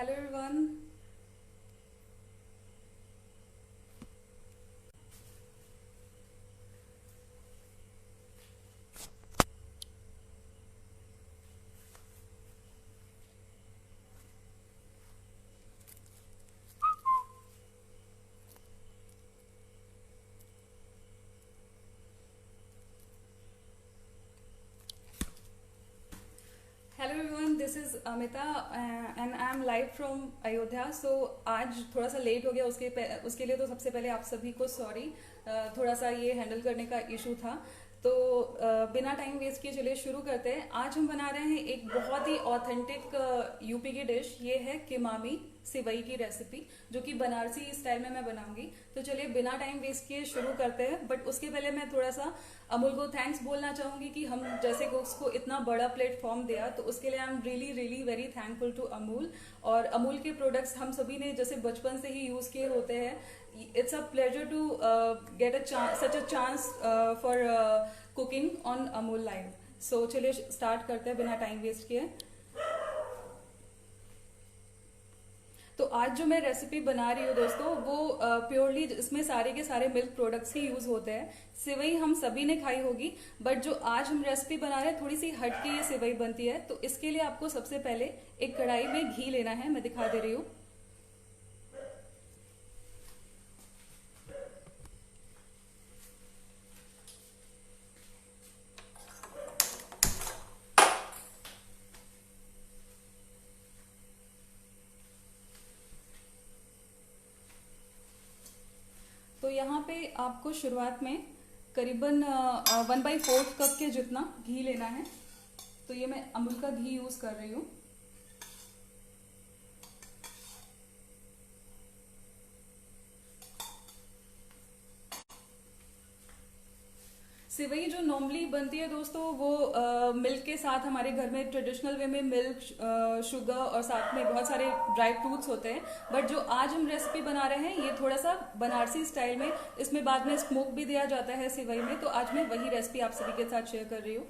Hello everyone. Hello everyone, this is Amita and I am live from Ayodhya. So आज थोड़ा सा late हो गया, उसके लिए तो सबसे पहले आप सभी को सॉरी। थोड़ा सा ये हैंडल करने का इशू था। तो बिना टाइम वेस्ट किए चलिए शुरू करते हैं। आज हम बना रहे हैं एक बहुत ही ऑथेंटिक यूपी की डिश। ये है किमामी सिवई की रेसिपी, जो कि बनारसी स्टाइल में मैं बनाऊंगी। तो चलिए बिना टाइम वेस्ट किए शुरू करते हैं। बट उसके पहले मैं थोड़ा सा अमूल को थैंक्स बोलना चाहूंगी कि हम जैसे कुक्स को इतना बड़ा प्लेटफॉर्म दिया, तो उसके लिए I am really really very thankful to Amul. और अमूल के प्रोडक्ट्स हम सभी ने जैसे बचपन से ही यूज किए होते हैं। It's a pleasure to get such a chance for cooking on Amul live. So चलिए स्टार्ट करते हैं बिना टाइम वेस्ट किए। तो आज जो मैं रेसिपी बना रही हूँ दोस्तों, वो प्योरली इसमें सारे के सारे मिल्क प्रोडक्ट्स ही यूज होते हैं। सिवई हम सभी ने खाई होगी, बट जो आज हम रेसिपी बना रहे हैं थोड़ी सी हट के ये सिवई बनती है। तो इसके लिए आपको सबसे पहले एक कढ़ाई में घी लेना है। मैं दिखा दे रही हूँ। तो यहाँ पे आपको शुरुआत में करीबन 1/4 कप के जितना घी लेना है। तो ये मैं अमूल का घी यूज कर रही हूँ। सिवई जो नॉर्मली बनती है दोस्तों, वो मिल्क के साथ हमारे घर में ट्रेडिशनल वे में मिल्क, शुगर और साथ में बहुत सारे ड्राई फ्रूट्स होते हैं। बट जो आज हम रेसिपी बना रहे हैं ये थोड़ा सा बनारसी स्टाइल में, इसमें बाद में स्मोक भी दिया जाता है सिवई में। तो आज मैं वही रेसिपी आप सभी के साथ शेयर कर रही हूँ।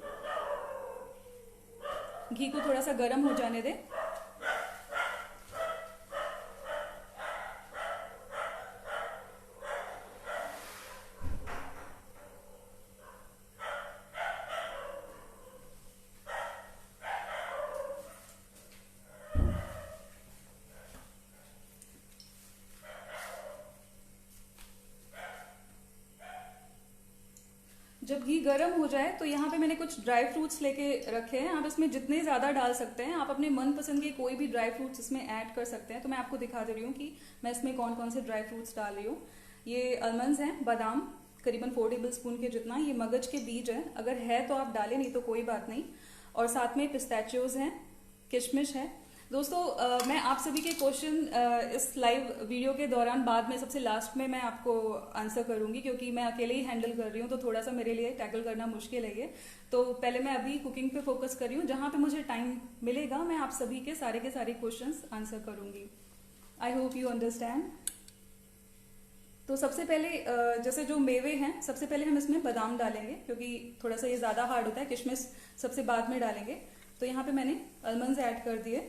घी को थोड़ा सा गर्म हो जाने दें। जब घी गर्म हो जाए तो यहाँ पे मैंने कुछ ड्राई फ्रूट्स लेके रखे हैं। आप इसमें जितने ज्यादा डाल सकते हैं, आप अपने मनपसंद के कोई भी ड्राई फ्रूट्स इसमें ऐड कर सकते हैं। तो मैं आपको दिखा दे रही हूँ कि मैं इसमें कौन कौन से ड्राई फ्रूट्स डाल रही हूँ। ये आलमंड्स हैं, बादाम करीबन 4 टेबल स्पून के जितना। ये मगज के बीज है, अगर है तो आप डालें, नहीं तो कोई बात नहीं। और साथ में पिस्ताचियोज हैं, किशमिश है। दोस्तों मैं आप सभी के क्वेश्चन इस लाइव वीडियो के दौरान बाद में सबसे लास्ट में मैं आपको आंसर करूंगी, क्योंकि मैं अकेले ही हैंडल कर रही हूँ। तो थोड़ा सा मेरे लिए टैकल करना मुश्किल है ये। तो पहले मैं अभी कुकिंग पे फोकस कर रही हूँ। जहां पे मुझे टाइम मिलेगा मैं आप सभी के सारे क्वेश्चंस आंसर करूंगी। I hope you understand. तो सबसे पहले जैसे जो मेवे हैं, सबसे पहले हम इसमें बादाम डालेंगे, क्योंकि थोड़ा सा ये ज्यादा हार्ड होता है। किशमिश सबसे बाद में डालेंगे। तो यहाँ पे मैंने आलमंड्स ऐड कर दिए।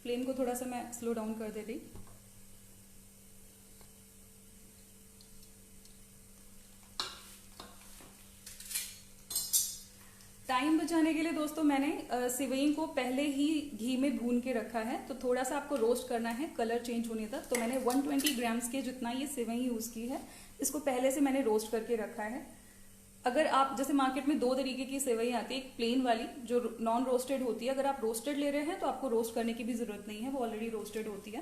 फ्लेम को थोड़ा सा मैं स्लो डाउन कर दे रही। टाइम बचाने के लिए दोस्तों मैंने सिवई को पहले ही घी में भून के रखा है। तो थोड़ा सा आपको रोस्ट करना है कलर चेंज होने तक। तो मैंने 120 ग्राम्स के जितना ये सिवई यूज की है, इसको पहले से मैंने रोस्ट करके रखा है। अगर आप जैसे मार्केट में 2 तरीके की सेवई आती है, एक प्लेन वाली जो नॉन रोस्टेड होती है। अगर आप रोस्टेड ले रहे हैं तो आपको रोस्ट करने की भी जरूरत नहीं है, वो ऑलरेडी रोस्टेड होती है।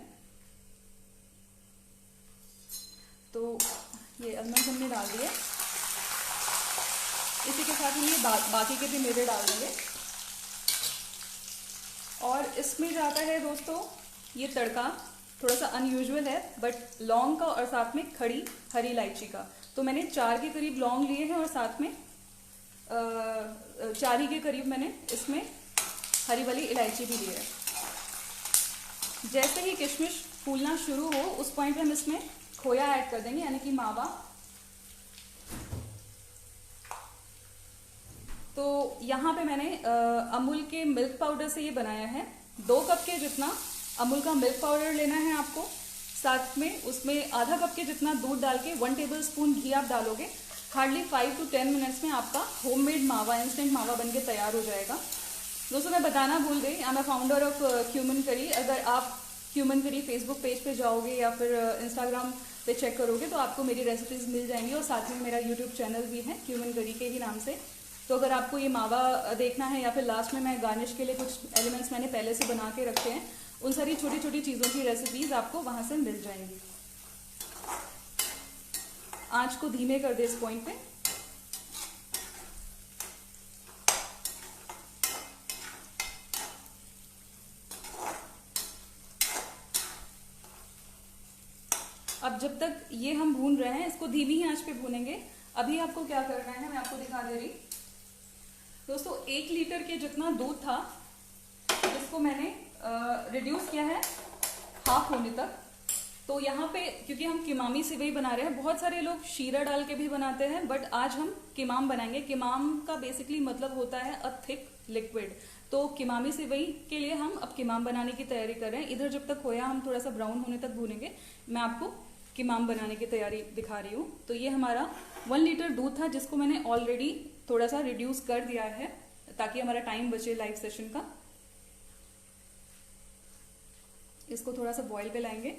तो ये आलमंड हमने डाल दिया। इसी के साथ हम ये बाकी के भी मेवे डाल देंगे। और इसमें जाता है दोस्तों ये तड़का, थोड़ा सा अनयूजुअल है, बट लौंग का और साथ में खड़ी हरी इलायची का। तो मैंने 4 के करीब लौंग लिए हैं और साथ में 4 ही के करीब मैंने इसमें हरी वाली इलायची भी ली है। जैसे ही किशमिश फूलना शुरू हो उस पॉइंट पे हम इसमें खोया ऐड कर देंगे, यानी कि मावा। तो यहाँ पे मैंने अमूल के मिल्क पाउडर से ये बनाया है। 2 कप के जितना अमूल का मिल्क पाउडर लेना है आपको, साथ में उसमें आधा कप के जितना दूध डाल के 1 टेबल स्पून घी आप डालोगे। हार्डली 5 to 10 मिनट्स में आपका होममेड मावा, इंस्टेंट मावा बनके तैयार हो जाएगा। दोस्तों मैं बताना भूल गई, आई am a founder of cumin करी। अगर आप क्यूमन करी फेसबुक पेज पे जाओगे या फिर इंस्टाग्राम पे चेक करोगे तो आपको मेरी रेसिपीज़ मिल जाएंगी, और साथ में मेरा यूट्यूब चैनल भी है क्यूमन करी के ही नाम से। तो अगर आपको ये मावा देखना है, या फिर लास्ट में मैं गार्निश के लिए कुछ एलिमेंट्स मैंने पहले से बना के रखे हैं, उन सारी छोटी छोटी चीज़ों की रेसिपीज़ आपको वहाँ से मिल जाएंगी। आँच को धीमे कर दे इस पॉइंट पे। अब जब तक ये हम भून रहे हैं, इसको धीमी ही आंच पे भूनेंगे। अभी आपको क्या करना है मैं आपको दिखा दे रही। दोस्तों 1 लीटर के जितना दूध था, जिसको मैंने रिड्यूस किया है हाफ होने तक। तो यहाँ पे क्योंकि हम किमामी सेवई बना रहे हैं, बहुत सारे लोग शीरा डाल के भी बनाते हैं, बट आज हम किमाम बनाएंगे। किमाम का बेसिकली मतलब होता है अ थिक लिक्विड। तो किमामी सेवई के लिए हम अब किमाम बनाने की तैयारी कर रहे हैं। इधर जब तक खोया हम थोड़ा सा ब्राउन होने तक भूनेंगे, मैं आपको किमाम बनाने की तैयारी दिखा रही हूँ। तो ये हमारा 1 लीटर दूध था, जिसको मैंने ऑलरेडी थोड़ा सा रिड्यूस कर दिया है ताकि हमारा टाइम बचे लाइव सेशन का। इसको थोड़ा सा बॉईल पे लाएंगे।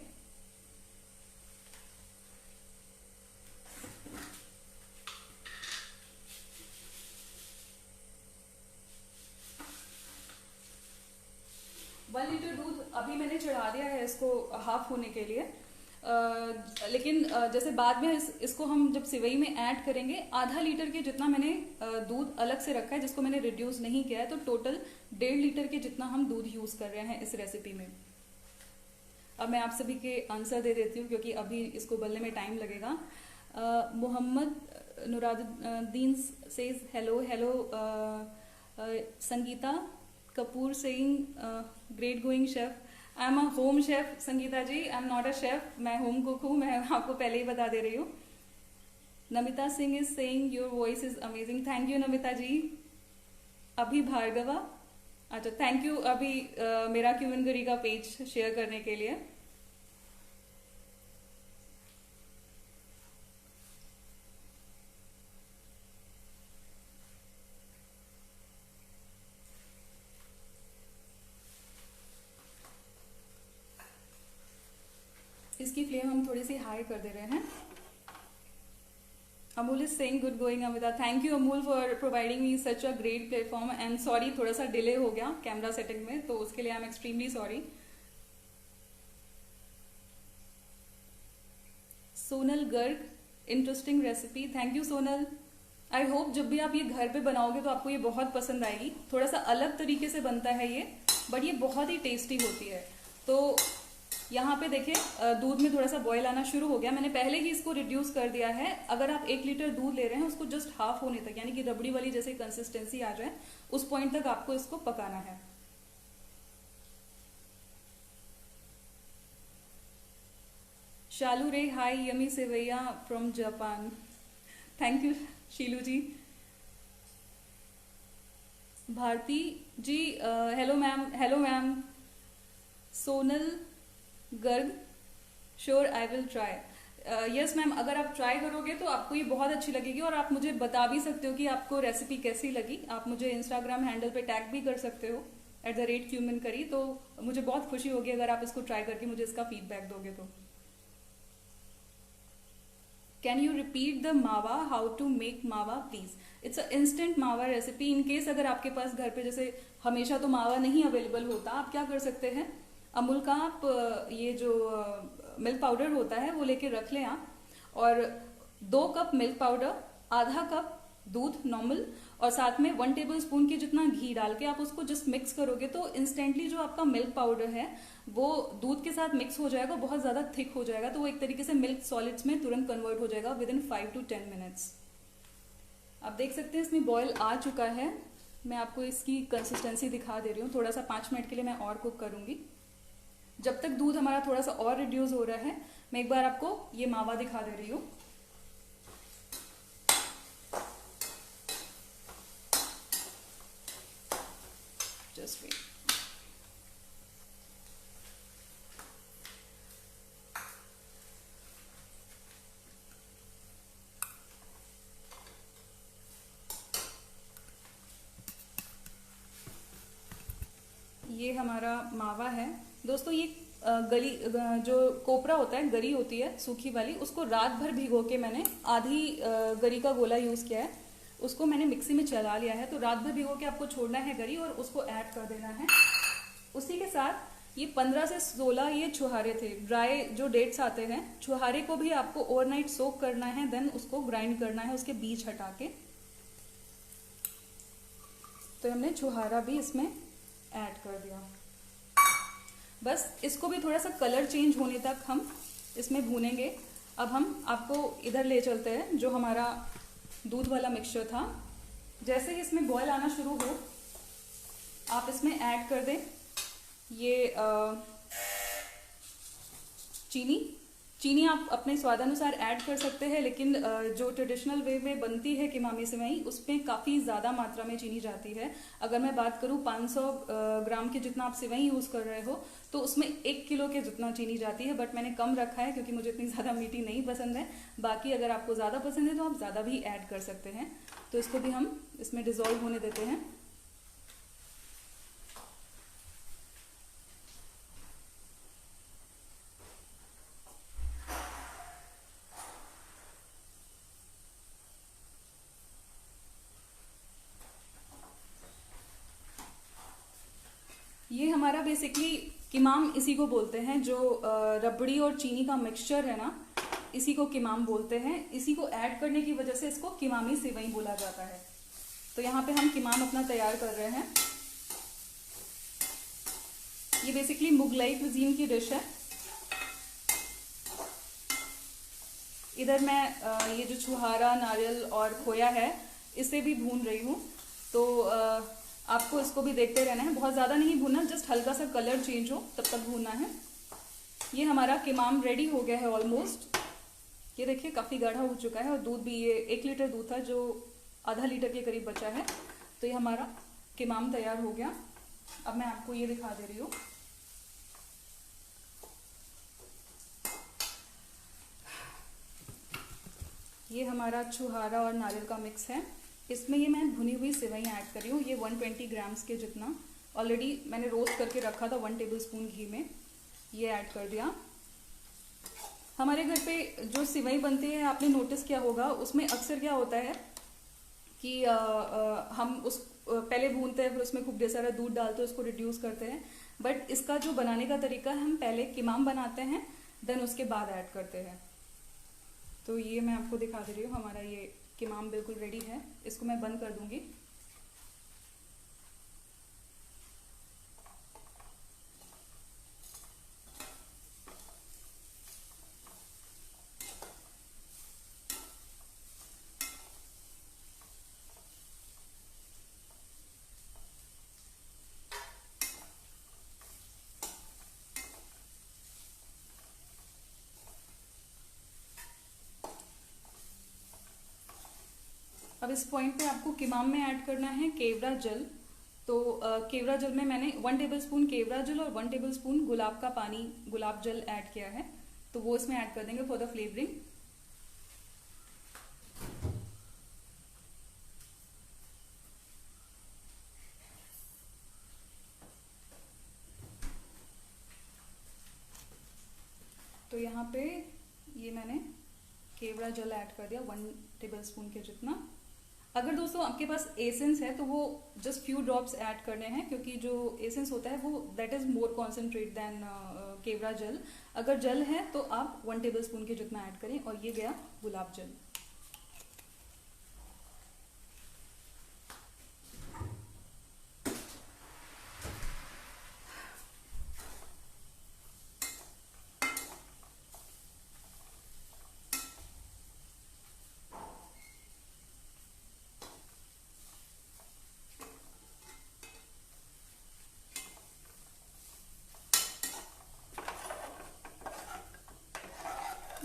वन लीटर दूध अभी मैंने चढ़ा दिया है इसको हाफ होने के लिए। लेकिन जैसे बाद में इसको हम जब सेवई में ऐड करेंगे, आधा लीटर के जितना मैंने दूध अलग से रखा है, जिसको मैंने रिड्यूस नहीं किया है। तो टोटल 1.5 लीटर के जितना हम दूध यूज कर रहे हैं इस रेसिपी में। अब मैं आप सभी के आंसर दे देती हूँ क्योंकि अभी इसको बनने में टाइम लगेगा। Mohammad Nuraduddin says hello hello. Sangeeta Kapoor saying great going chef. I am a home chef Sangeeta ji, I am not a chef, मैं होम कुक हूँ, मैं आपको पहले ही बता दे रही हूँ। Namita Singh is saying your voice is amazing. Thank you Namita ji. Abhi Bhargava, अच्छा थैंक यू अभी मेरा क्यूमन करी का पेज शेयर करने के लिए। इसकी फ्लेम हम थोड़ी सी हाई कर दे रहे हैं। Amul is saying good going Amita. Thank you Amul for providing me such a great platform and sorry थोड़ा सा डिले हो गया कैमरा सेटिंग में, तो उसके लिए I am extremely sorry. Sonal Garg, interesting recipe. Thank you Sonal. I hope जब भी आप ये घर पे बनाओगे तो आपको ये बहुत पसंद आएगी। थोड़ा सा अलग तरीके से बनता है ये, बट ये बहुत ही टेस्टी होती है। तो यहाँ पे देखिए दूध में थोड़ा सा बॉयल आना शुरू हो गया। मैंने पहले ही इसको रिड्यूस कर दिया है। अगर आप 1 लीटर दूध ले रहे हैं, उसको जस्ट हाफ होने तक, यानी कि रबड़ी वाली जैसे कंसिस्टेंसी आ जाए, उस पॉइंट तक आपको इसको पकाना है। शालू रे hi yummy seviyan from Japan. Thank you Shilu ji. Bharti ji hello ma'am, hello ma'am. Sonal Garg, sure I will try. Yes ma'am, अगर आप ट्राई करोगे तो आपको ये बहुत अच्छी लगेगी, और आप मुझे बता भी सकते हो कि आपको रेसिपी कैसी लगी। आप मुझे इंस्टाग्राम हैंडल पे टैग भी कर सकते हो @cumin curry। तो मुझे बहुत खुशी होगी अगर आप इसको ट्राई करके मुझे इसका फीडबैक दोगे तो। कैन यू रिपीट द मावा, हाउ टू मेक मावा प्लीज। इट्स अ इंस्टेंट मावा रेसिपी। इन केस अगर आपके पास घर पे जैसे हमेशा तो मावा नहीं अवेलेबल होता, आप क्या कर सकते हैं, अमूल का आप ये जो मिल्क पाउडर होता है वो लेके रख लें आप, और 2 कप मिल्क पाउडर, आधा कप दूध नॉर्मल, और साथ में 1 टेबल स्पून के जितना घी डाल के आप उसको जस्ट मिक्स करोगे तो इंस्टेंटली जो आपका मिल्क पाउडर है वो दूध के साथ मिक्स हो जाएगा, बहुत ज्यादा थिक हो जाएगा। तो वो एक तरीके से मिल्क सॉलिड्स में तुरंत कन्वर्ट हो जाएगा विद इन 5 to 10 मिनट्स। आप देख सकते हैं इसमें बॉयल आ चुका है। मैं आपको इसकी कंसिस्टेंसी दिखा दे रही हूँ। थोड़ा सा 5 मिनट के लिए मैं और कुक करूंगी। जब तक दूध हमारा थोड़ा सा और रिड्यूस हो रहा है, मैं एक बार आपको ये मावा दिखा दे रही हूँ। This way. ये हमारा मावा है दोस्तों। ये गली जो कोपरा होता है, गरी होती है सूखी वाली, उसको रात भर भिगो के मैंने आधी गरी का गोला यूज़ किया है, उसको मैंने मिक्सी में चला लिया है। तो रात भर भिगो के आपको छोड़ना है गरी और उसको ऐड कर देना है। उसी के साथ ये 15 से 16 ये छुहारे थे, ड्राई जो डेट्स आते हैं, छुहारे को भी आपको ओवरनाइट सोक करना है, देन उसको ग्राइंड करना है उसके बीज हटा के। तो हमने छुहारा भी इसमें ऐड कर दिया। बस इसको भी थोड़ा सा कलर चेंज होने तक हम इसमें भूनेंगे। अब हम आपको इधर ले चलते हैं जो हमारा दूध वाला मिक्सचर था। जैसे ही इसमें बॉयल आना शुरू हो आप इसमें ऐड कर दें ये चीनी आप अपने स्वादानुसार ऐड कर सकते हैं, लेकिन जो ट्रेडिशनल वे में बनती है किमामी सेवई उसमें काफ़ी ज़्यादा मात्रा में चीनी जाती है। अगर मैं बात करूँ 500 ग्राम के जितना आप सेवई यूज़ कर रहे हो तो उसमें 1 किलो के जितना चीनी जाती है, बट मैंने कम रखा है क्योंकि मुझे इतनी ज़्यादा मीठी नहीं पसंद है। बाकी अगर आपको ज़्यादा पसंद है तो आप ज़्यादा भी ऐड कर सकते हैं। तो इसको भी हम इसमें डिज़ोल्व होने देते हैं। ये हमारा बेसिकली किमाम इसी को बोलते हैं, जो रबड़ी और चीनी का मिक्सचर है ना, इसी को किमाम बोलते हैं। इसी को ऐड करने की वजह से इसको किमामी सेवई बोला जाता है। तो यहाँ पे हम किमाम अपना तैयार कर रहे हैं। ये बेसिकली मुगलाई कुजीन की डिश है। इधर मैं ये जो छुहारा, नारियल और खोया है इसे भी भून रही हूँ। तो आपको इसको भी देखते रहना है, बहुत ज़्यादा नहीं भूनना, जस्ट हल्का सा कलर चेंज हो तब तक भूनना है। ये हमारा किमाम रेडी हो गया है ऑलमोस्ट। ये देखिए काफ़ी गाढ़ा हो चुका है और दूध भी, ये 1 लीटर दूध था जो आधा लीटर के करीब बचा है। तो ये हमारा किमाम तैयार हो गया। अब मैं आपको ये दिखा दे रही हूँ। ये हमारा छुहारा और नारियल का मिक्स है। इसमें ये मैं भुनी हुई सेवई ऐड कर रही हूँ। ये 120 ग्राम्स के जितना ऑलरेडी मैंने रोस्ट करके रखा था 1 टेबलस्पून घी में, ये ऐड कर दिया। हमारे घर पे जो सेवई बनती है आपने नोटिस किया होगा, उसमें अक्सर क्या होता है कि हम उस पहले भूनते हैं, फिर उसमें खूब ढेर सारा दूध डालते हैं, उसको रिड्यूस करते हैं। बट इसका जो बनाने का तरीका है, हम पहले किमाम बनाते हैं देन उसके बाद ऐड करते हैं। तो ये मैं आपको दिखा दे रही हूँ, हमारा ये किमाम बिल्कुल रेडी है। इसको मैं बंद कर दूंगी। अब इस पॉइंट पे आपको किमाम में ऐड करना है केवड़ा जल। तो केवड़ा जल में मैंने 1 टेबलस्पून केवड़ा जल और 1 टेबलस्पून गुलाब का पानी, गुलाब जल ऐड किया है। तो वो इसमें ऐड कर देंगे फॉर द फ्लेवरिंग। तो यहाँ पे ये मैंने केवड़ा जल ऐड कर दिया 1 टेबलस्पून के जितना। अगर दोस्तों आपके पास एसेंस है तो वो जस्ट फ्यू ड्रॉप्स ऐड करने हैं, क्योंकि जो एसेंस होता है वो that is more concentrate than kewra jal. अगर जल है तो आप 1 टेबलस्पून के जितना ऐड करें। और ये गया गुलाब जल।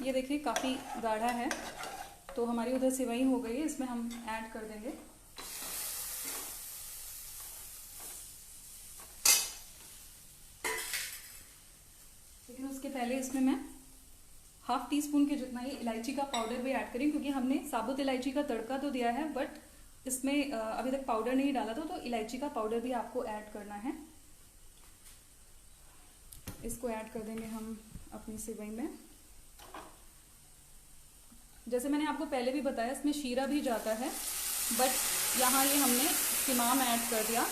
ये देखिए काफ़ी गाढ़ा है। तो हमारी उधर सेवई हो गई है, इसमें हम ऐड कर देंगे। लेकिन उसके पहले इसमें मैं हाफ टी स्पून के जितना ही इलायची का पाउडर भी ऐड करें, क्योंकि हमने साबुत इलायची का तड़का तो दिया है बट इसमें अभी तक पाउडर नहीं डाला था, तो इलायची का पाउडर भी आपको ऐड करना है। इसको ऐड कर देंगे हम अपनी सेवई में। जैसे मैंने आपको पहले भी बताया, इसमें शीरा भी जाता है, बट यहाँ ये हमने किमाम ऐड कर दिया।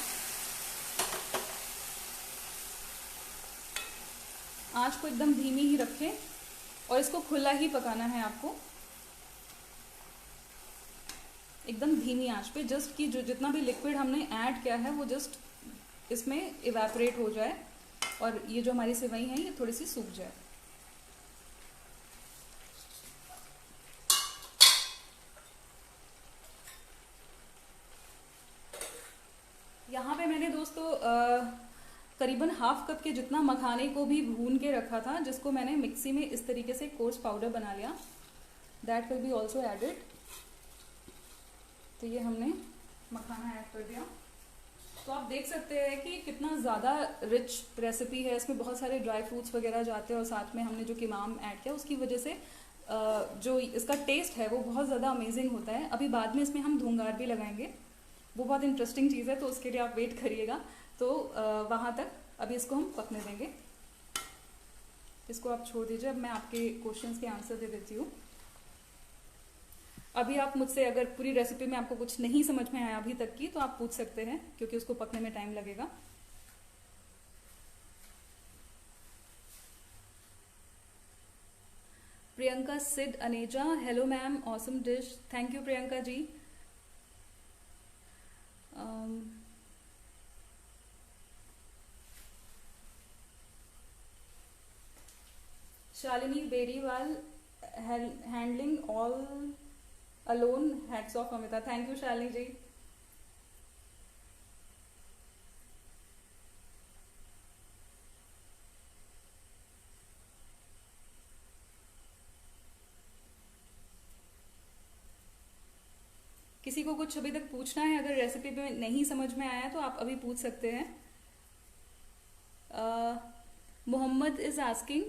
आंच को एकदम धीमी ही रखें और इसको खुला ही पकाना है आपको, एकदम धीमी आंच पे, जस्ट कि जो जितना भी लिक्विड हमने ऐड किया है वो जस्ट इसमें इवेपोरेट हो जाए और ये जो हमारी सेवई है ये थोड़ी सी सूख जाए। यहाँ पे मैंने दोस्तों करीबन हाफ कप के जितना मखाने को भी भून के रखा था, जिसको मैंने मिक्सी में इस तरीके से कोर्स पाउडर बना लिया। That will be also added. तो ये हमने मखाना ऐड कर दिया। तो आप देख सकते हैं कि कितना ज़्यादा रिच रेसिपी है, इसमें बहुत सारे ड्राई फ्रूट्स वगैरह जाते हैं और साथ में हमने जो किमाम ऐड किया उसकी वजह से जो इसका टेस्ट है वो बहुत ज़्यादा अमेजिंग होता है। अभी बाद में इसमें हम धूंगार भी लगाएंगे, वो बहुत इंटरेस्टिंग चीज़ है, तो उसके लिए आप वेट करिएगा। तो वहाँ तक अभी इसको हम पकने देंगे। इसको आप छोड़ दीजिए, अब मैं आपके क्वेश्चंस के आंसर दे देती हूँ। अभी आप मुझसे अगर पूरी रेसिपी में आपको कुछ नहीं समझ में आया अभी तक की, तो आप पूछ सकते हैं, क्योंकि उसको पकने में टाइम लगेगा। Priyanka Sid Aneja, hello ma'am, awesome dish. Thank you Priyanka ji. Shalini Beriwal, handling all alone, hats off Amita. Thank you Shalini ji. किसी को कुछ अभी तक पूछना है, अगर रेसिपी में नहीं समझ में आया तो आप अभी पूछ सकते हैं। Mohammad is asking,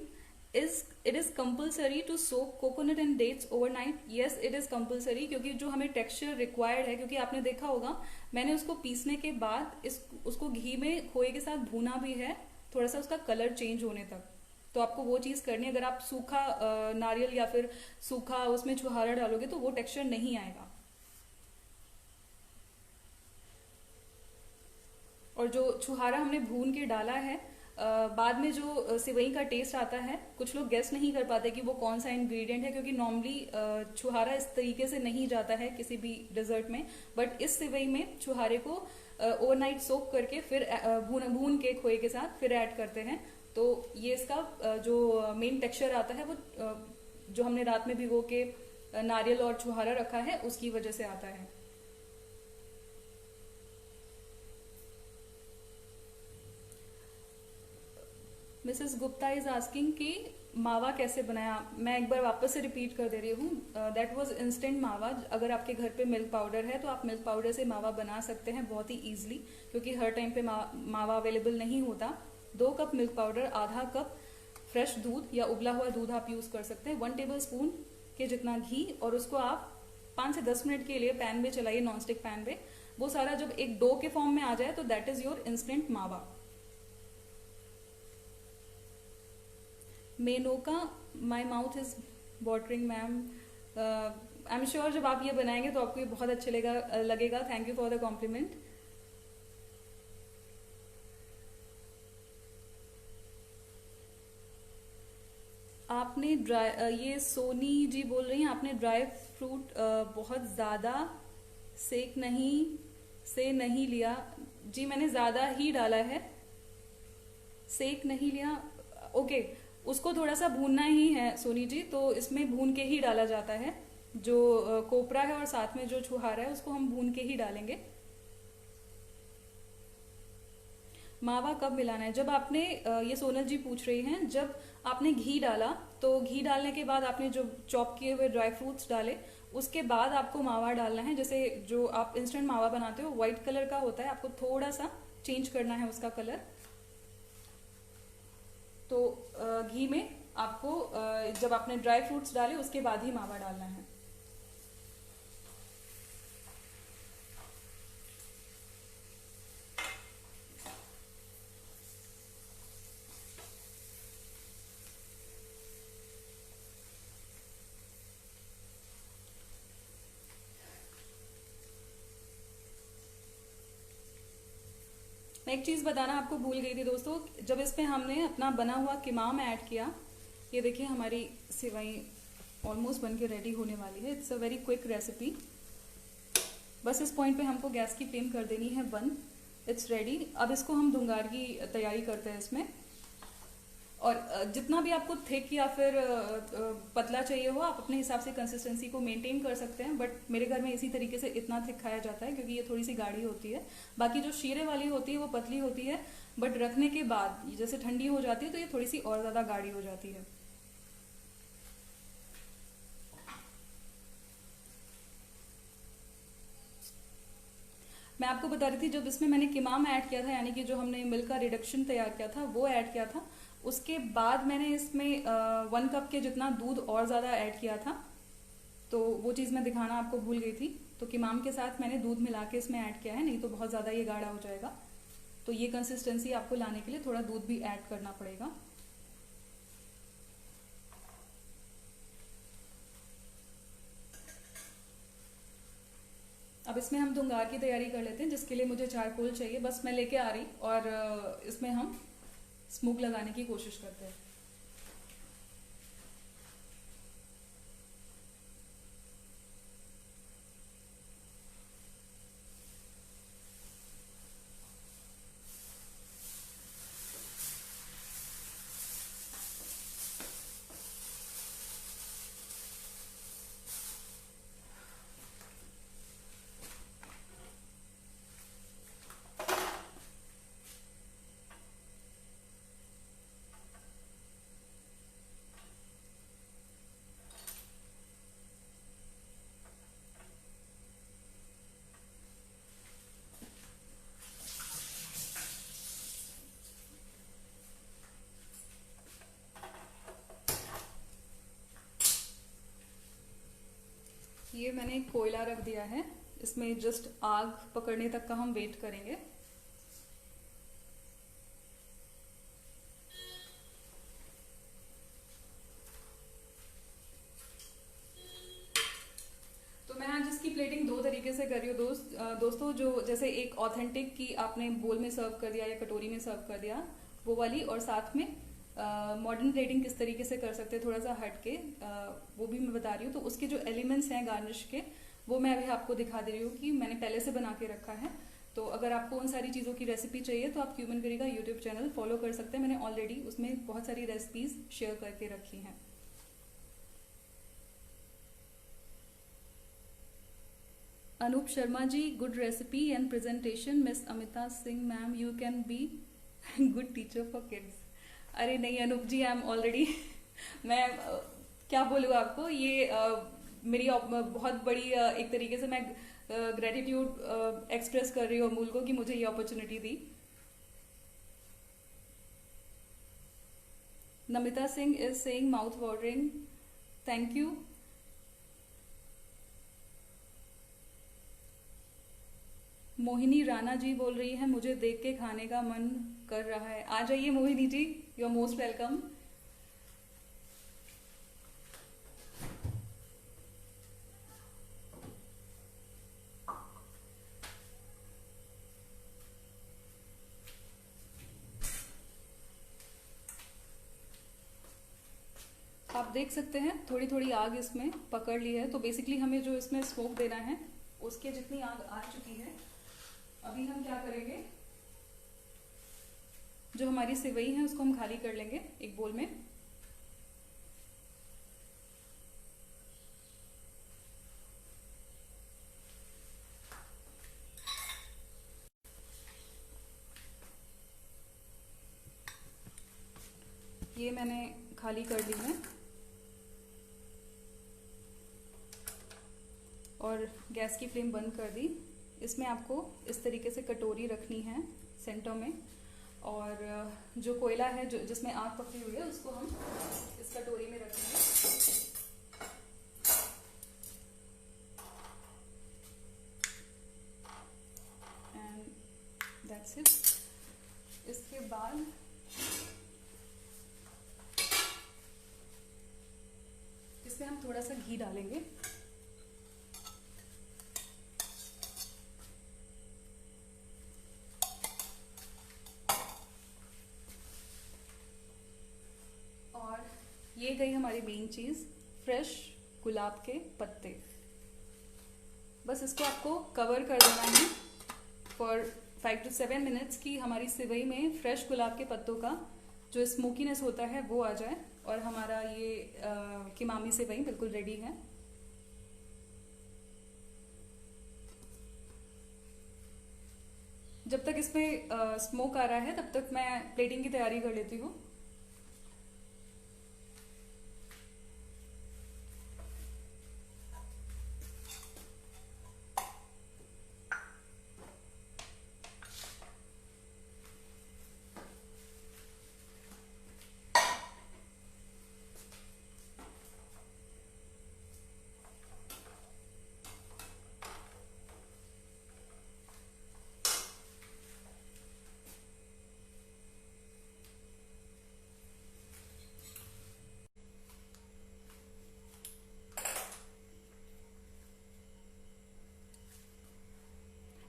it is compulsory to soak coconut and dates overnight? Yes, it is compulsory, क्योंकि जो हमें टेक्सचर रिक्वायर्ड है, क्योंकि आपने देखा होगा मैंने उसको पीसने के बाद उसको घी में खोए के साथ भूना भी है, थोड़ा सा उसका कलर चेंज होने तक। तो आपको वो चीज़ करनी है। अगर आप सूखा नारियल या फिर सूखा उसमें छुहारा डालोगे तो वो टेक्सचर नहीं आएगा। और जो छुहारा हमने भून के डाला है, बाद में जो सेवई का टेस्ट आता है, कुछ लोग गेस नहीं कर पाते कि वो कौन सा इंग्रेडिएंट है, क्योंकि नॉर्मली छुहारा इस तरीके से नहीं जाता है किसी भी डेजर्ट में, बट इस सेवई में छुहारे को ओवरनाइट सोक करके फिर भून के खोए के साथ फिर ऐड करते हैं। तो ये इसका जो मेन टेक्सचर आता है वो जो हमने रात में भिगो के नारियल और छुहारा रखा है उसकी वजह से आता है। मिसेस गुप्ता इज आस्किंग कि मावा कैसे बनाया। मैं एक बार वापस से रिपीट कर दे रही हूँ, दैट वाज इंस्टेंट मावा। अगर आपके घर पे मिल्क पाउडर है तो आप मिल्क पाउडर से मावा बना सकते हैं बहुत ही ईजिली, क्योंकि हर टाइम पे मावा अवेलेबल नहीं होता। 2 कप मिल्क पाउडर, आधा कप फ्रेश दूध या उबला हुआ दूध आप यूज कर सकते हैं, 1 टेबल स्पून के जितना घी, और उसको आप 5 से 10 मिनट के लिए पैन में चलाइए, नॉनस्टिक पैन पे। वो सारा जब एक डो के फॉर्म में आ जाए तो that is your instant mawa. Menoka, my mouth is watering ma'am. I am sure जब आप ये बनाएंगे तो आपको ये बहुत अच्छे लगेगा। Thank you for the compliment. आपने ये सोनी जी बोल रही हैं, आपने ड्राई फ्रूट बहुत ज़्यादा से नहीं लिया। जी मैंने ज़्यादा ही डाला है, सेक नहीं लिया। ओके, उसको थोड़ा सा भूनना ही है सोनी जी, तो इसमें भून के ही डाला जाता है। जो कोपरा है और साथ में जो छुहारा है उसको हम भून के ही डालेंगे। मावा कब मिलाना है? जब आपने ये सोनल जी पूछ रही हैं, जब आपने घी डाला तो घी डालने के बाद आपने जो चॉप किए हुए ड्राई फ्रूट्स डाले, उसके बाद आपको मावा डालना है। जैसे जो आप इंस्टेंट मावा बनाते हो व्हाइट कलर का होता है, आपको थोड़ा सा चेंज करना है उसका कलर। तो घी में आपको जब आपने ड्राई फ्रूट्स डाले उसके बाद ही मावा डालना है। मैं एक चीज़ बताना आपको भूल गई थी दोस्तों, जब इसमें हमने अपना बना हुआ किमाम ऐड किया, ये देखिए हमारी सेवई ऑलमोस्ट बन के रेडी होने वाली है। It's a very quick recipe. बस इस पॉइंट पे हमको गैस की फ्लेम कर देनी है बंद। It's ready. अब इसको हम धुंगार की तैयारी करते हैं इसमें। और जितना भी आपको थिक या फिर पतला चाहिए हो, आप अपने हिसाब से कंसिस्टेंसी को मेंटेन कर सकते हैं, बट मेरे घर में इसी तरीके से इतना थिक खाया जाता है क्योंकि ये थोड़ी सी गाढ़ी होती है। बाकी जो शीरे वाली होती है वो पतली होती है, बट रखने के बाद जैसे ठंडी हो जाती है तो ये थोड़ी सी और ज़्यादा गाढ़ी हो जाती है। मैं आपको बता रही थी, जब इसमें मैंने किमाम ऐड किया था, यानी कि जो हमने मिल्क का रिडक्शन तैयार किया था वो ऐड किया था, उसके बाद मैंने इसमें 1 कप के जितना दूध और ज़्यादा ऐड किया था। तो वो चीज़ मैं दिखाना आपको भूल गई थी। तो किमाम के साथ मैंने दूध मिला के इसमें ऐड किया है, नहीं तो बहुत ज़्यादा ये गाढ़ा हो जाएगा। तो ये कंसिस्टेंसी आपको लाने के लिए थोड़ा दूध भी ऐड करना पड़ेगा। अब इसमें हम धुंगार की तैयारी कर लेते हैं, जिसके लिए मुझे चारकोल चाहिए। बस मैं लेके आ रही, और इसमें हम स्मोक लगाने की कोशिश करते हैं। ये मैंने कोयला रख दिया है, इसमें जस्ट आग पकड़ने तक का हम वेट करेंगे। तो मैं आज इसकी प्लेटिंग 2 तरीके से कर रही हूँ दोस्तों। जो जैसे एक ऑथेंटिक की आपने बोल में सर्व कर दिया या कटोरी में सर्व कर दिया, वो वाली, और साथ में मॉडर्न प्लेटिंग किस तरीके से कर सकते हैं थोड़ा सा हट के, वो भी मैं बता रही हूँ। तो उसके जो एलिमेंट्स हैं गार्निश के, वो मैं अभी आपको दिखा दे रही हूँ कि मैंने पहले से बना के रखा है। तो अगर आपको उन सारी चीज़ों की रेसिपी चाहिए तो आप क्यूमन करी का यूट्यूब चैनल फॉलो कर सकते हैं। मैंने ऑलरेडी उसमें बहुत सारी रेसिपीज शेयर करके रखी हैं। Anoop Sharma ji, good recipe and presentation. Miss Amita Singh ma'am, you can be good teacher for kids. अरे नहीं Anoop ji, I am already मैं क्या बोलूँ आपको, ये मेरी बहुत बड़ी एक तरीके से मैं ग्रेटिट्यूड एक्सप्रेस कर रही हूँ अमूल को कि मुझे ये अपॉर्चुनिटी दी। Namita Singh is saying mouth watering, thank you. Mohini Rana ji बोल रही है, मुझे देख के खाने का मन कर रहा है। आ जाइए Mohini ji, you are most welcome. आप देख सकते हैं थोड़ी थोड़ी आग इसमें पकड़ ली है। तो बेसिकली हमें जो इसमें स्मोक देना है उसके जितनी आग आ चुकी है। अभी हम क्या करेंगे, जो हमारी सेवई है उसको हम खाली कर लेंगे एक बोल में। ये मैंने खाली कर ली है, और गैस की फ्लेम बंद कर दी। इसमें आपको इस तरीके से कटोरी रखनी है सेंटर में, और जो कोयला है जो जिसमें आग पकड़ी हुई है उसको हम इस कटोरी में रखेंगे। And that's it. इसके बाद इसमें हम थोड़ा सा घी डालेंगे। ये गई हमारी मेन चीज, फ्रेश गुलाब के पत्ते। बस इसको आपको कवर कर देना है फॉर 5 to 7 मिनट्स की हमारी सेवई में फ्रेश गुलाब के पत्तों का जो स्मोकीनेस होता है वो आ जाए और हमारा ये किमामी सेवई बिल्कुल रेडी है। जब तक इसमें स्मोक आ रहा है तब तक मैं प्लेटिंग की तैयारी कर लेती हूँ।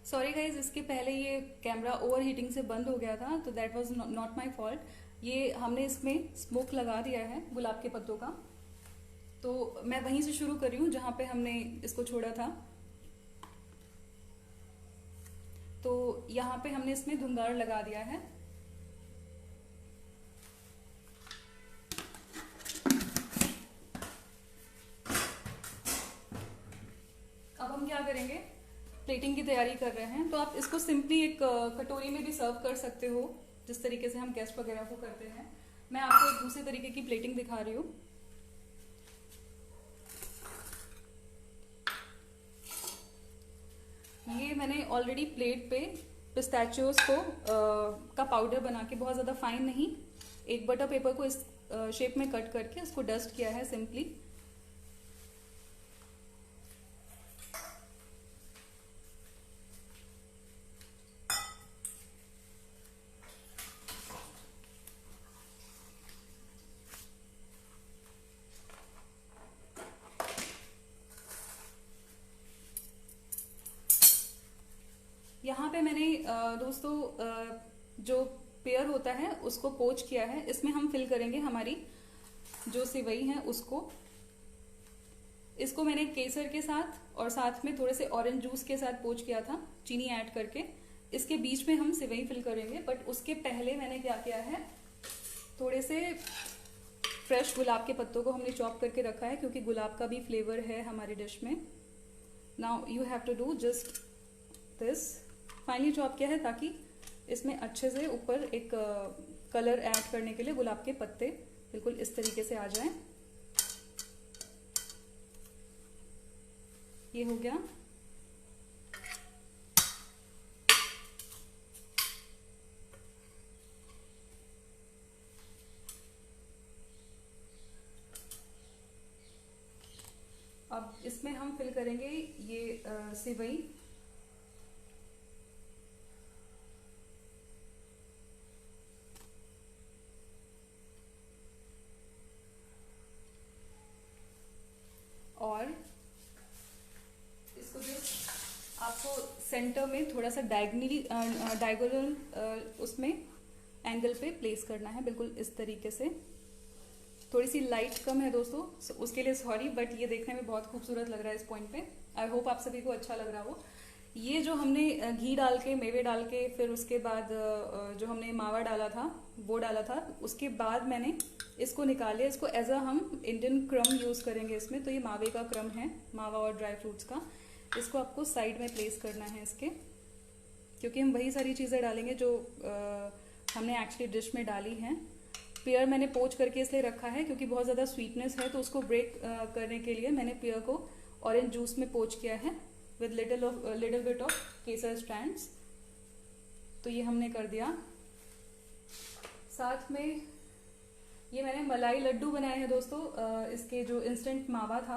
सॉरी गाइज, इसके पहले ये कैमरा ओवर हीटिंग से बंद हो गया था, तो that was not my fault. ये हमने इसमें स्मोक लगा दिया है गुलाब के पत्तों का, तो मैं वहीं से शुरू कर रही हूँ जहाँ पे हमने इसको छोड़ा था। तो यहाँ पे हमने इसमें धुंगार लगा दिया है। अब हम क्या करेंगे, प्लेटिंग की तैयारी कर रहे हैं। तो आप इसको सिंपली एक कटोरी में भी सर्व कर सकते हो, जिस तरीके से हम गेस्ट वगैरह को करते हैं। मैं आपको एक दूसरे तरीके की प्लेटिंग दिखा रही हूँ। ये मैंने ऑलरेडी प्लेट पे पिस्ताचियोज को का पाउडर बना के, बहुत ज़्यादा फाइन नहीं, एक बटर पेपर को इस शेप में कट करके उसको डस्ट किया है सिंपली। यहाँ पे मैंने दोस्तों जो पेयर होता है उसको पोच किया है। इसमें हम फिल करेंगे हमारी जो सेवई है उसको। इसको मैंने केसर के साथ और साथ में थोड़े से ऑरेंज जूस के साथ पोच किया था, चीनी ऐड करके। इसके बीच में हम सेवई फिल करेंगे, बट उसके पहले मैंने क्या किया है, थोड़े से फ्रेश गुलाब के पत्तों को हमने चॉप करके रखा है, क्योंकि गुलाब का भी फ्लेवर है हमारी डिश में। Now you have to do just this. Finally chop किया है ताकि इसमें अच्छे से ऊपर एक कलर ऐड करने के लिए गुलाब के पत्ते बिल्कुल इस तरीके से आ जाएं। ये हो गया। अब इसमें हम फिल करेंगे ये सेवई। और इसको जो आपको सेंटर में थोड़ा सा डायगोनल उसमें एंगल पे प्लेस करना है, बिल्कुल इस तरीके से। थोड़ी सी लाइट कम है दोस्तों, उसके लिए सॉरी, बट ये देखने में बहुत खूबसूरत लग रहा है इस पॉइंट पे। आई होप आप सभी को अच्छा लग रहा हो। ये जो हमने घी डाल के, मेवे डाल के, फिर उसके बाद जो हमने मावा डाला था वो डाला था, उसके बाद मैंने इसको निकाले। इसको एज अ हम इंडियन क्रम यूज़ करेंगे इसमें। तो ये मावे का क्रम है, मावा और ड्राई फ्रूट्स का। इसको आपको साइड में प्लेस करना है इसके, क्योंकि हम वही सारी चीज़ें डालेंगे जो हमने एक्चुअली डिश में डाली हैं। पेयर मैंने पोच करके इसलिए रखा है क्योंकि बहुत ज़्यादा स्वीटनेस है, तो उसको ब्रेक करने के लिए मैंने पेयर को ऑरेंज जूस में पोच किया है with little bit of Kesar strands. तो ये हमने कर दिया। साथ में ये मैंने मलाई लड्डू बनाए हैं दोस्तों, इसके जो इंस्टेंट मावा था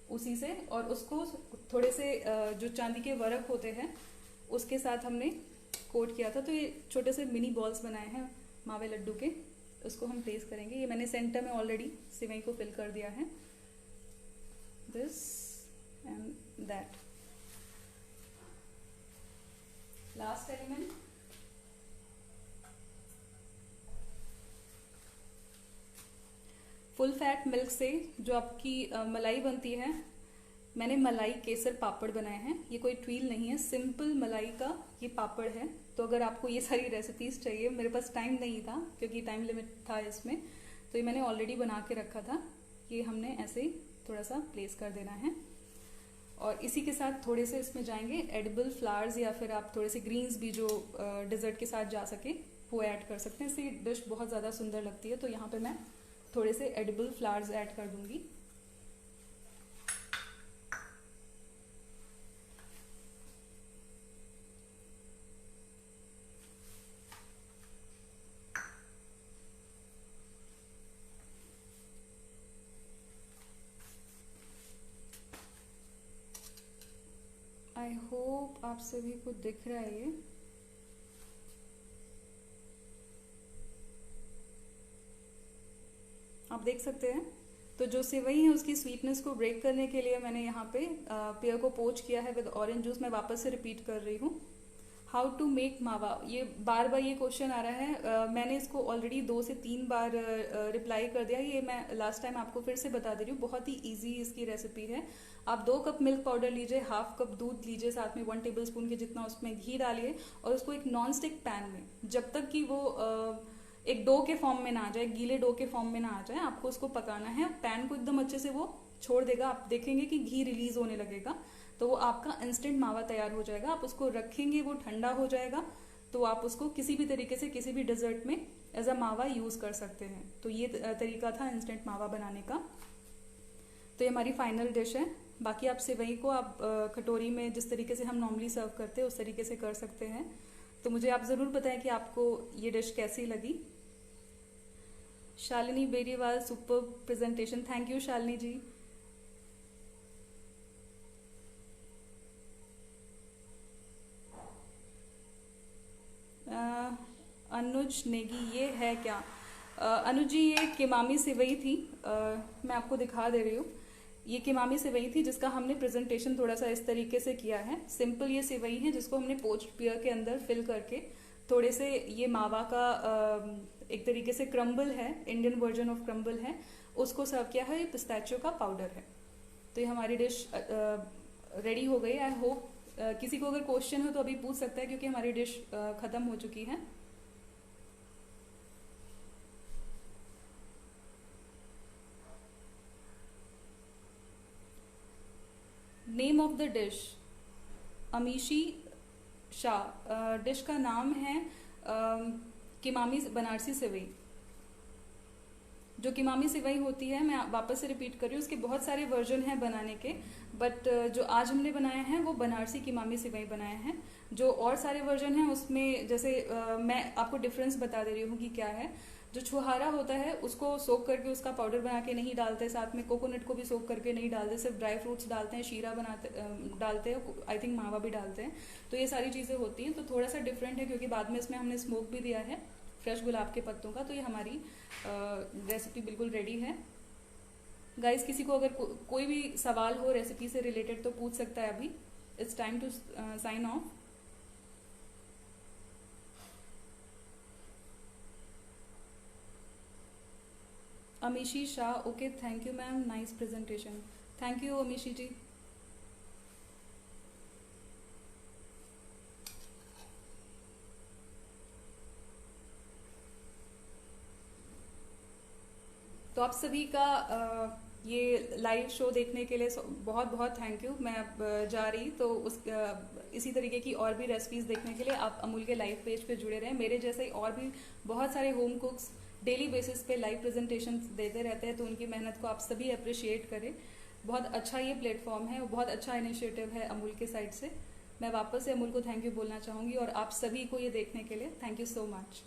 उसी से, और उसको थोड़े से जो चांदी के वर्क होते हैं उसके साथ हमने कोट किया था। तो ये छोटे से मिनी बॉल्स बनाए हैं मावे लड्डू के, उसको हम प्लेस करेंगे। ये मैंने सेंटर में ऑलरेडी सिवई को फिल कर दिया है, this and that. Last element, full fat milk से जो आपकी मलाई बनती है, मैंने मलाई केसर पापड़ बनाए हैं। ये कोई ट्वील नहीं है, सिंपल मलाई का ये पापड़ है। तो अगर आपको ये सारी रेसिपीज चाहिए, मेरे पास टाइम नहीं था क्योंकि टाइम लिमिट था इसमें, तो ये मैंने ऑलरेडी बना के रखा था। ये हमने ऐसे ही थोड़ा सा प्लेस कर देना है, और इसी के साथ थोड़े से इसमें जाएंगे एडिबल फ्लावर्स, या फिर आप थोड़े से ग्रीन्स भी जो डिजर्ट के साथ जा सके वो ऐड कर सकते हैं। इससे डिश बहुत ज़्यादा सुंदर लगती है। तो यहाँ पे मैं थोड़े से एडिबल फ्लावर्स ऐड कर दूंगी। आई होप आप सभी को दिख रहा है ये। आप देख सकते हैं। तो जो सेवई है उसकी स्वीटनेस को ब्रेक करने के लिए मैंने यहाँ पे पेयर को पोच किया है विद ऑरेंज जूस। मैं वापस से रिपीट कर रही हूँ, हाउ टू मेक मावा। ये बार बार ये क्वेश्चन आ रहा है, मैंने इसको ऑलरेडी 2 से 3 बार रिप्लाई कर दिया। ये मैं लास्ट टाइम आपको फिर से बता दे रही हूँ, बहुत ही इजी इसकी रेसिपी है। आप 2 कप मिल्क पाउडर लीजिए, हाफ कप दूध लीजिए, साथ में 1 टेबल स्पून के जितना उसमें घी डालिए, और उसको एक नॉन स्टिक पैन में जब तक कि वो एक डो के फॉर्म में ना आ जाए, गीले डो के फॉर्म में ना आ जाए, आपको उसको पकाना है। पैन को एकदम अच्छे से वो छोड़ देगा, आप देखेंगे कि घी रिलीज होने लगेगा, तो वो आपका इंस्टेंट मावा तैयार हो जाएगा। आप उसको रखेंगे, वो ठंडा हो जाएगा, तो आप उसको किसी भी तरीके से किसी भी डिजर्ट में एज अ मावा यूज कर सकते हैं। तो ये तरीका था इंस्टेंट मावा बनाने का। तो ये हमारी फाइनल डिश है। बाकी आप सेवई को आप कटोरी में जिस तरीके से हम नॉर्मली सर्व करते हैं उस तरीके से कर सकते हैं। तो मुझे आप ज़रूर बताएं कि आपको ये डिश कैसी लगी। Shalini Beriwal, super presentation, thank you Shalini ji. Anuj Negi, ये है क्या? अनुज जी, ये किमामी सेवई थी। मैं आपको दिखा दे रही हूँ। ये किमामी सेवई थी जिसका हमने प्रेजेंटेशन थोड़ा सा इस तरीके से किया है। सिंपल ये सेवई है जिसको हमने पोच्ड पेयर के अंदर फिल करके थोड़े से ये मावा का एक तरीके से क्रम्बल है, इंडियन वर्जन ऑफ क्रम्बल है, उसको सर्व किया है। ये पिस्ताचियो का पाउडर है। तो ये हमारी डिश रेडी हो गई। आई होप किसी को अगर क्वेश्चन हो तो अभी पूछ सकता है, क्योंकि हमारी डिश खत्म हो चुकी है। Name of the dish, Amishi Shah. Dish का नाम है किमामी बनारसी सेवई। जो किमामी सेवई होती है, मैं वापस से रिपीट कर रही हूँ, उसके बहुत सारे वर्जन हैं बनाने के, बट जो आज हमने बनाए हैं वो बनारसी किमामी सेवई बनाए हैं। जो और सारे वर्जन हैं उसमें जैसे मैं आपको डिफरेंस बता दे रही हूँ कि क्या है। जो छुहारा होता है उसको सोक करके उसका पाउडर बना के नहीं डालते, साथ में कोकोनट को भी सोक करके नहीं डालते, सिर्फ ड्राई फ्रूट्स डालते हैं, शीरा बनाते डालते हैं, आई थिंक मावा भी डालते हैं। तो ये सारी चीज़ें होती हैं। तो थोड़ा सा डिफरेंट है क्योंकि बाद में इसमें हमने स्मोक भी दिया है फ्रेश गुलाब के पत्तों का। तो ये हमारी रेसिपी बिल्कुल रेडी है। गाइस, किसी को अगर कोई भी सवाल हो रेसिपी से रिलेटेड तो पूछ सकता है। अभी it's time to sign off. Amishi Shah, okay, thank you ma'am, nice presentation. Thank you Amishi ji. तो आप सभी का ये लाइव शो देखने के लिए बहुत बहुत थैंक यू। मैं अब जा रही, तो इसी तरीके की और भी रेसिपीज़ देखने के लिए आप अमूल के लाइव पेज पे जुड़े रहें। मेरे जैसे ही और भी बहुत सारे होम कुक्स डेली बेसिस पे लाइव प्रेजेंटेशन देते रहते हैं, तो उनकी मेहनत को आप सभी अप्रिशिएट करें। बहुत अच्छा ये प्लेटफॉर्म है और बहुत अच्छा इनिशिएटिव है अमूल के साइड से। मैं वापस से अमूल को थैंक यू बोलना चाहूँगी, और आप सभी को ये देखने के लिए थैंक यू सो मच।